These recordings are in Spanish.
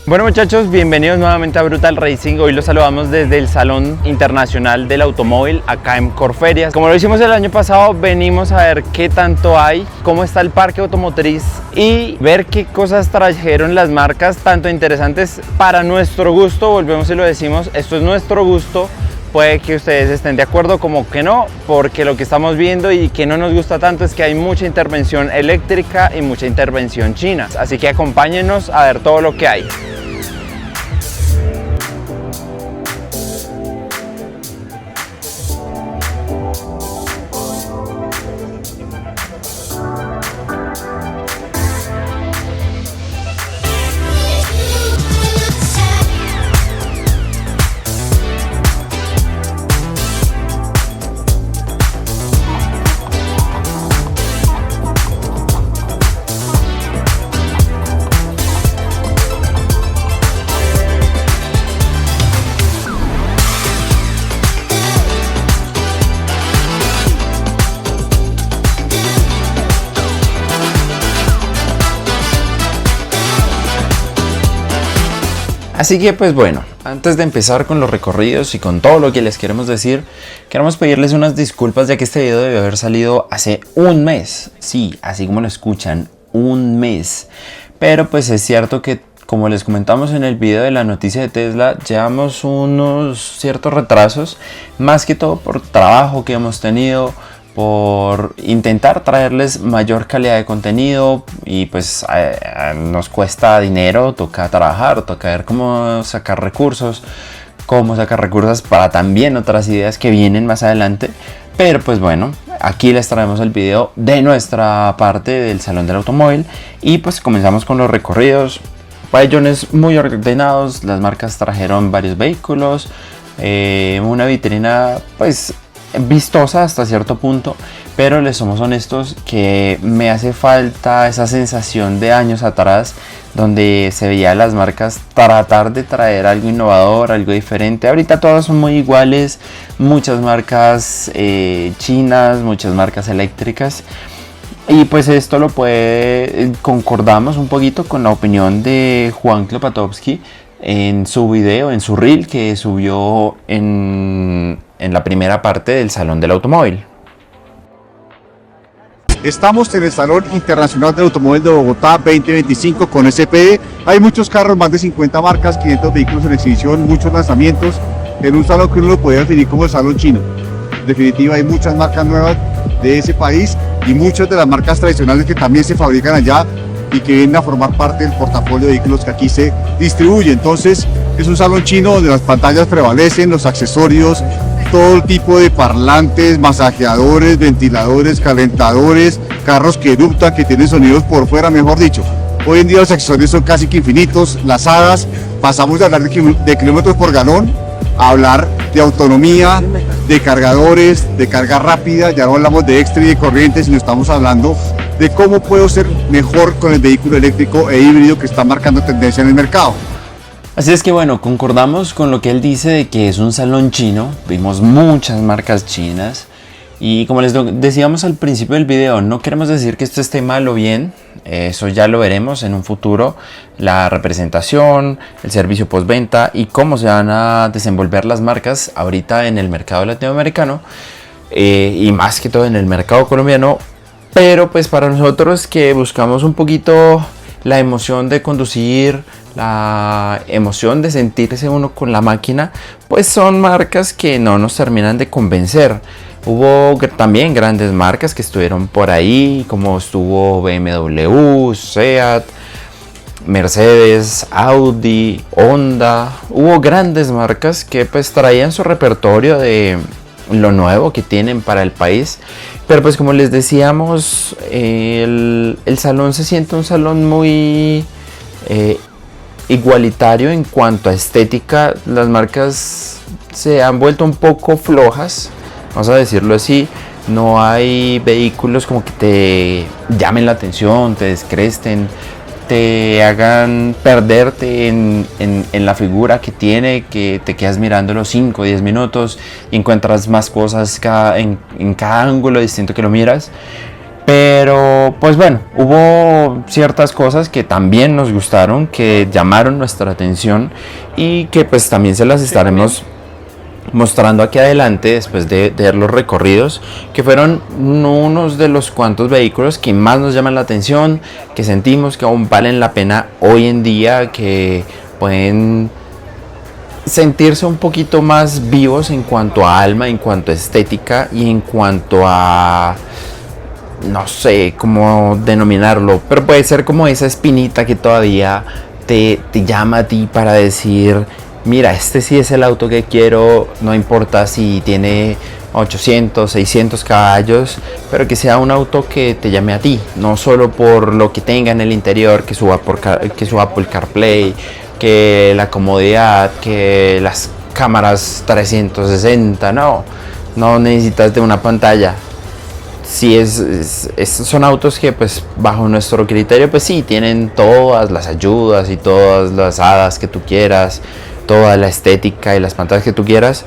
Bueno muchachos, bienvenidos nuevamente a Brutal Racing. Hoy los saludamos desde el Salón Internacional del Automóvil acá en Corferias. Como lo hicimos el año pasado, venimos a ver qué tanto hay, cómo está el parque automotriz y ver qué cosas trajeron las marcas, tanto interesantes para nuestro gusto. Volvemos y lo decimos, esto es nuestro gusto. Puede que ustedes estén de acuerdo como que no, porque lo que estamos viendo y que no nos gusta tanto es que hay mucha intervención eléctrica y mucha intervención china. Así que acompáñenos a ver todo lo que hay. Así que pues bueno, antes de empezar con los recorridos y con todo lo que les queremos decir, queremos pedirles unas disculpas ya que este video debe haber salido hace un mes. Sí, así como lo escuchan, un mes. Pero pues es cierto que, como les comentamos en el video de la noticia de Tesla, llevamos unos ciertos retrasos, más que todo por trabajo que hemos tenido, por intentar traerles mayor calidad de contenido y pues nos cuesta dinero, toca trabajar, toca ver cómo sacar recursos para también otras ideas que vienen más adelante. Pero pues bueno, aquí les traemos el video de nuestra parte del Salón del Automóvil y pues comenzamos con los recorridos. Pabellones muy ordenados, las marcas trajeron varios vehículos, una vitrina pues vistosa hasta cierto punto, pero les somos honestos que me hace falta esa sensación de años atrás donde se veía a las marcas tratar de traer algo innovador, algo diferente. Ahorita todas son muy iguales, muchas marcas chinas, muchas marcas eléctricas, y pues esto concordamos un poquito con la opinión de Juan Klopatovsky en su video, en su reel que subió en la primera parte del Salón del Automóvil. Estamos en el Salón Internacional del Automóvil de Bogotá 2025 con SPD. Hay muchos carros, más de 50 marcas, 500 vehículos en exhibición, muchos lanzamientos, en un salón que uno lo podría definir como el salón chino. En definitiva, hay muchas marcas nuevas de ese país y muchas de las marcas tradicionales que también se fabrican allá y que vienen a formar parte del portafolio de vehículos que aquí se distribuye. Entonces es un salón chino donde las pantallas prevalecen, los accesorios, todo tipo de parlantes, masajeadores, ventiladores, calentadores, carros que eruptan, que tienen sonidos por fuera, mejor dicho. Hoy en día los accesorios son casi que infinitos, las hadas, pasamos de hablar de kilómetros por galón a hablar de autonomía, de cargadores, de carga rápida. Ya no hablamos de extra y de corriente, sino estamos hablando de cómo puedo ser mejor con el vehículo eléctrico e híbrido que está marcando tendencia en el mercado. Así es que bueno, concordamos con lo que él dice de que es un salón chino. Vimos muchas marcas chinas y como les decíamos al principio del video, no queremos decir que esto esté mal o bien, eso ya lo veremos en un futuro, la representación, el servicio postventa y cómo se van a desenvolver las marcas ahorita en el mercado latinoamericano y más que todo en el mercado colombiano. Pero pues para nosotros que buscamos un poquito la emoción de conducir, la emoción de sentirse uno con la máquina, pues son marcas que no nos terminan de convencer. Hubo también grandes marcas que estuvieron por ahí, como estuvo BMW, SEAT, Mercedes, Audi, Honda. Hubo grandes marcas que pues traían su repertorio de lo nuevo que tienen para el país. Pero pues como les decíamos, el salón se siente un salón muy igualitario en cuanto a estética. Las marcas se han vuelto un poco flojas, vamos a decirlo así. No hay vehículos como que te llamen la atención, te descresten, te hagan perderte en la figura que tiene, que te quedas mirándolo 5 o 10 minutos y encuentras más cosas en cada ángulo distinto que lo miras. Pero pues bueno, hubo ciertas cosas que también nos gustaron, que llamaron nuestra atención y que pues también se las estaremos mostrando aquí adelante después de ver los recorridos, que fueron unos de los cuantos vehículos que más nos llaman la atención, que sentimos que aún valen la pena hoy en día, que pueden sentirse un poquito más vivos en cuanto a alma, en cuanto a estética y en cuanto a, no sé cómo denominarlo, pero puede ser como esa espinita que todavía te llama a ti para decir, mira, este sí es el auto que quiero, no importa si tiene 800, 600 caballos, pero que sea un auto que te llame a ti, no solo por lo que tenga en el interior, que suba por CarPlay, que la comodidad, que las cámaras 360, no necesitas de una pantalla. Sí, son autos que pues bajo nuestro criterio pues sí, tienen todas las ayudas y todas las hadas que tú quieras, toda la estética y las pantallas que tú quieras,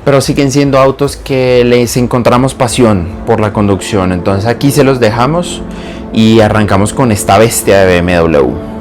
pero siguen siendo autos que les encontramos pasión por la conducción. Entonces aquí se los dejamos y arrancamos con esta bestia de BMW.